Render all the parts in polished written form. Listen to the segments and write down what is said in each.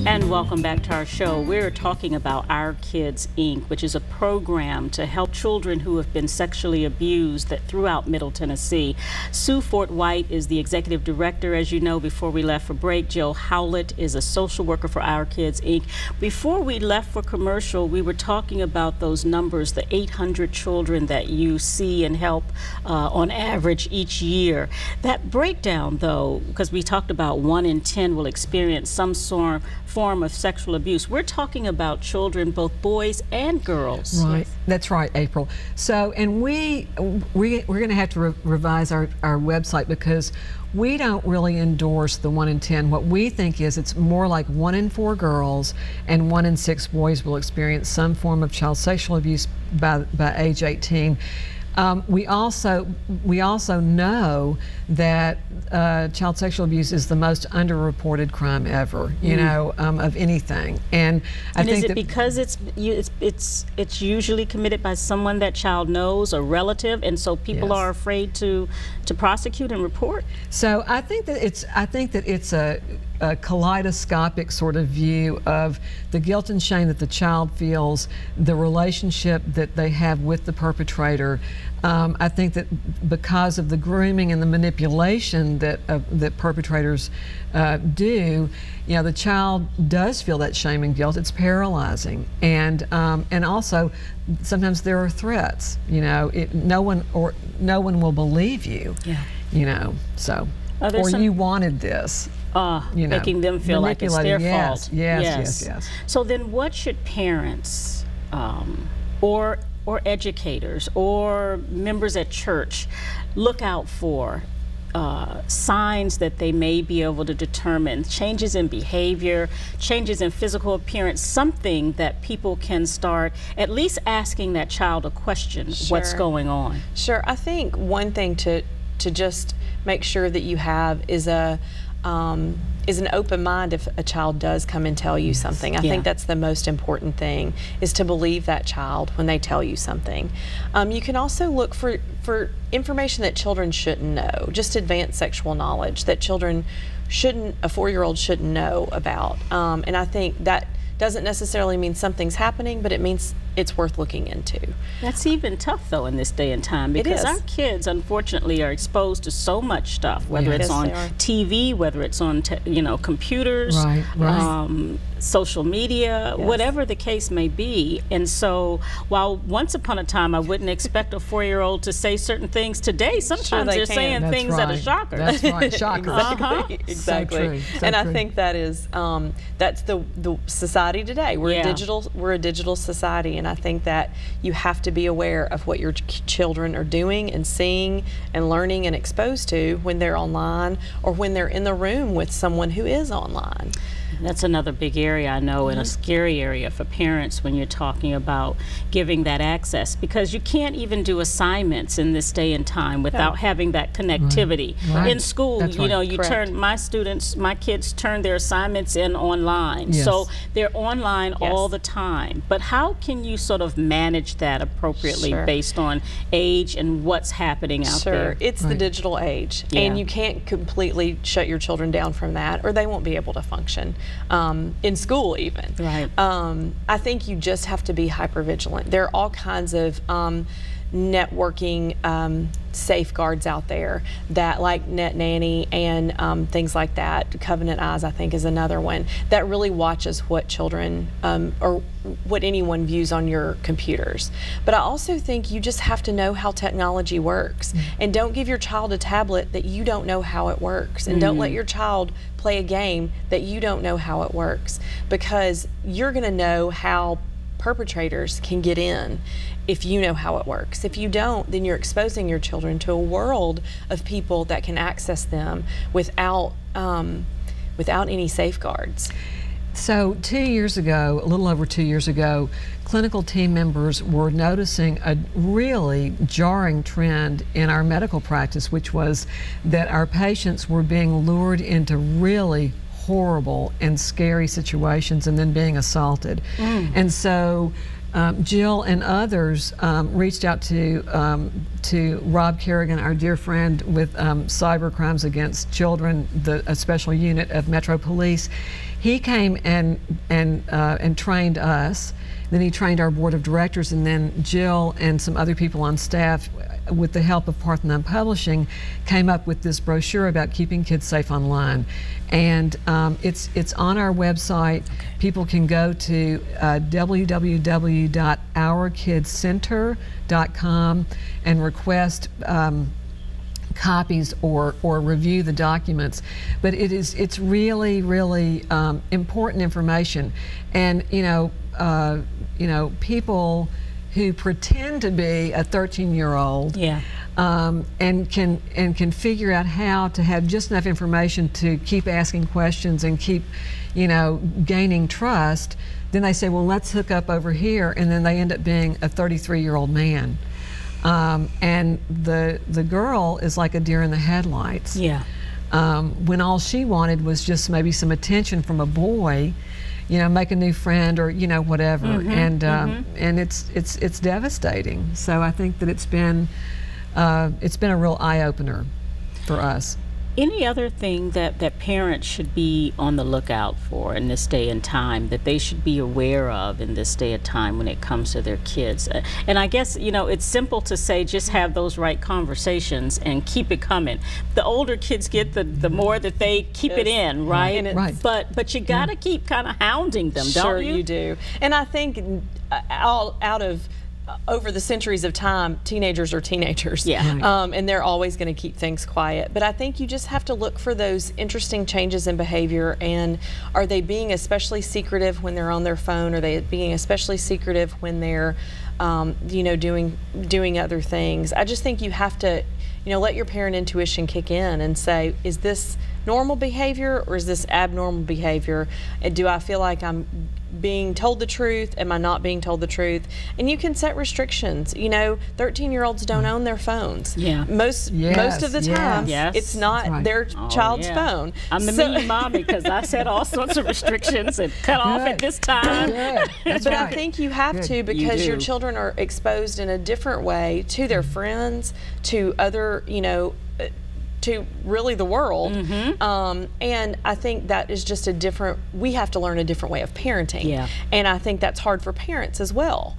And welcome back to our show. We're talking about Our Kids, Inc., which is a program to help children who have been sexually abused throughout Middle Tennessee. Sue Fort White is the executive director. As you know, before we left for break, Jill Howlett is a social worker for Our Kids, Inc. Before we left for commercial, we were talking about those numbers, the 800 children that you see and help on average each year. That breakdown, though, because we talked about 1 in 10 will experience some form of sexual abuse. We're talking about children, both boys and girls. Right, that's right, April. So, and we're going to have to revise our website because we don't really endorse the 1 in 10. What we think is it's more like 1 in 4 girls and 1 in 6 boys will experience some form of child sexual abuse by age 18. We also know that child sexual abuse is the most underreported crime ever, you know, of anything. And I think is it because it's usually committed by someone that child knows, a relative, and so people are afraid to prosecute and report? So I think that it's a kaleidoscopic sort of view of the guilt and shame that the child feels, the relationship that they have with the perpetrator. I think that because of the grooming and the manipulation that perpetrators do, you know, the child does feel that shame and guilt. It's paralyzing, and also sometimes there are threats. You know, no one will believe you. Yeah. You know, so or you wanted this. You know, making them feel like it's their fault. Yes. So then what should parents or educators or members at church look out for? Signs that they may be able to determine, changes in behavior, changes in physical appearance, something that people can start at least asking that child a question, what's going on? Sure. I think one thing to just make sure that you have is an open mind if a child does come and tell you something. I think that's the most important thing, is to believe that child when they tell you something. You can also look for information that children shouldn't know, just advanced sexual knowledge that children shouldn't, a 4-year-old shouldn't know about. And I think that doesn't necessarily mean something's happening, but it means it's worth looking into. That's even tough, though, in this day and time, because our kids, unfortunately, are exposed to so much stuff, whether it's on TV, whether it's on computers, social media, whatever the case may be. And so, while once upon a time I wouldn't expect a 4-year-old to say certain things, today sometimes they're saying things that are shockers. That's right, shockers. Exactly. And I think that is that's the society today. We're a digital society, and I think that you have to be aware of what your children are doing and seeing and learning and exposed to when they're online or when they're in the room with someone who is online. That's another big area, I know, and a scary area for parents when you're talking about giving that access, because you can't even do assignments in this day and time without having that connectivity. In school, you know, you turn, my kids turn their assignments in online. So they're online all the time. But how can you sort of manage that appropriately based on age and what's happening out there? It's the digital age, and you can't completely shut your children down from that, or they won't be able to function. In school even. I think you just have to be hyper vigilant. There are all kinds of networking safeguards out there, that like Net Nanny and things like that. Covenant Eyes, I think, is another one that really watches what children or what anyone views on your computers. But I also think you just have to know how technology works, and don't give your child a tablet that you don't know how it works, and don't let your child play a game that you don't know how it works, because you're going to know how perpetrators can get in if you know how it works. If you don't, then you're exposing your children to a world of people that can access them without any safeguards. So 2 years ago, a little over 2 years ago, clinical team members were noticing a really jarring trend in our medical practice, which was that our patients were being lured into really horrible and scary situations and then being assaulted. And so Jill and others reached out to Rob Kerrigan, our dear friend with cyber crimes against children, a special unit of Metro Police. He came and trained us. Then he trained our board of directors, and then Jill and some other people on staff, with the help of Parthenon Publishing, came up with this brochure about keeping kids safe online. And it's on our website. Okay. People can go to www.ourkidscenter.com and request copies or review the documents. But it's really, really important information. And you know, people who pretend to be a 13-year-old, yeah, and can figure out how to have just enough information to keep asking questions and keep, gaining trust. Then they say, well, let's hook up over here, and then they end up being a 33-year-old man. And the girl is like a deer in the headlights. Yeah. When all she wanted was just maybe some attention from a boy, make a new friend or whatever, and it's devastating. So I think that it's been a real eye-opener for us. Any other thing that parents should be on the lookout for in this day and time, that they should be aware of in this day and time when it comes to their kids? And I guess, it's simple to say just have those right conversations and keep it coming. The older kids get, the more that they keep it in, right? Right. But you got to keep kind of hounding them, don't you? Sure, you do. And I think over the centuries of time, teenagers are teenagers. Yeah. Right. And they're always going to keep things quiet. But I think you just have to look for those interesting changes in behavior. And are they being especially secretive when they're on their phone? Are they being especially secretive when they're, doing other things? I just think you have to, let your parent intuition kick in and say, is this normal behavior or is this abnormal behavior? And do I feel like I'm being told the truth? Am I not being told the truth? And you can set restrictions. 13-year-olds don't own their phones. Yeah. Most of the time, it's not their child's phone. I'm the mean mommy because I set all sorts of restrictions and cut off at this time. But I think you have to, because your children are exposed in a different way to their friends, to other, to really the world. And I think that is just we have to learn a different way of parenting. Yeah. And I think that's hard for parents as well,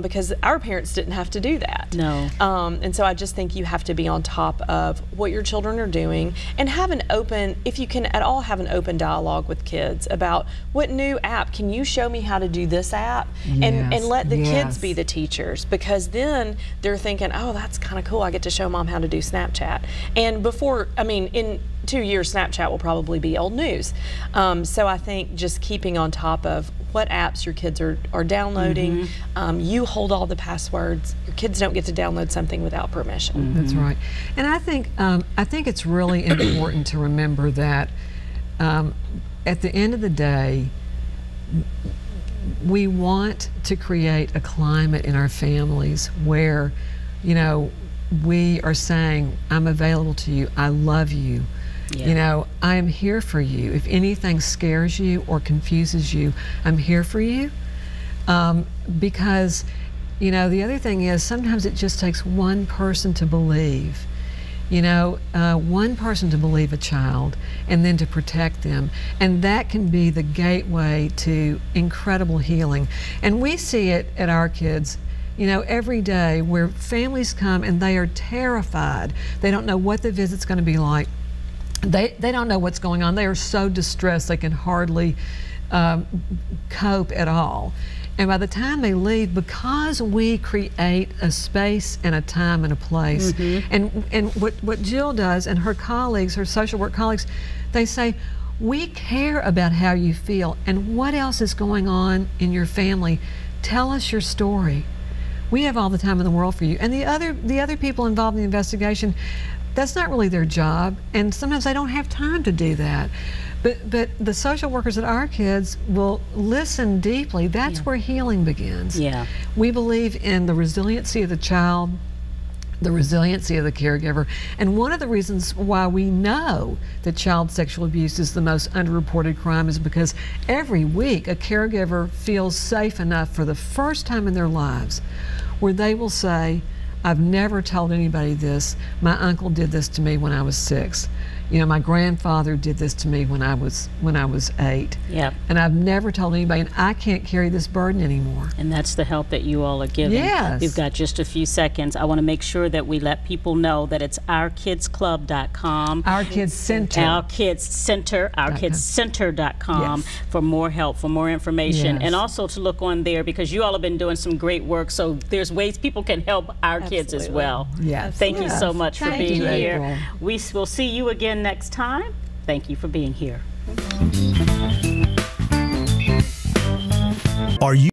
because our parents didn't have to do that. No. And so I just think you have to be on top of what your children are doing and have an open, if you can at all, have an open dialogue with kids about what new app, can you show me how to do this app? And let the kids be the teachers, because then they're thinking, oh, that's kind of cool, I get to show mom how to do Snapchat. And in 2 years, Snapchat will probably be old news. So I think just keeping on top of what apps your kids are downloading. You hold all the passwords. Your kids don't get to download something without permission. That's right. And I think it's really important to remember that at the end of the day, we want to create a climate in our families where, we are saying, I'm available to you, I love you, I am here for you. If anything scares you or confuses you, I'm here for you. Because, the other thing is sometimes it just takes one person to believe, one person to believe a child and then to protect them. And that can be the gateway to incredible healing. And we see it at our kids every day, where families come and they are terrified. They don't know what the visit's going to be like. They don't know what's going on. They are so distressed they can hardly cope at all. And by the time they leave, because we create a space and a time and a place, and what Jill does and her colleagues, her social work colleagues, they say, we care about how you feel and what else is going on in your family. Tell us your story. We have all the time in the world for you. And the other people involved in the investigation, that's not really their job, and sometimes they don't have time to do that. But the social workers at our kids will listen deeply. That's where healing begins. Yeah. We believe in the resiliency of the child. the resiliency of the caregiver. And one of the reasons why we know that child sexual abuse is the most underreported crime is because every week a caregiver feels safe enough for the first time in their lives where they will say, I've never told anybody this. My uncle did this to me when I was 6. You know, my grandfather did this to me when I was 8. Yep. And I've never told anybody, and I can't carry this burden anymore. And that's the help that you all are giving. Yes. We've got just a few seconds. I want to make sure that we let people know that it's ourkidsclub.com. Our Kids Center. Our Kids Center, ourkidscenter.com Yes. for more help, for more information, Yes. and also to look on there because you all have been doing some great work. So there's ways people can help our kids as well. Yes. Thank you so much for Thank being you, here. April. We will see you again next time. Thank you for being here. Are you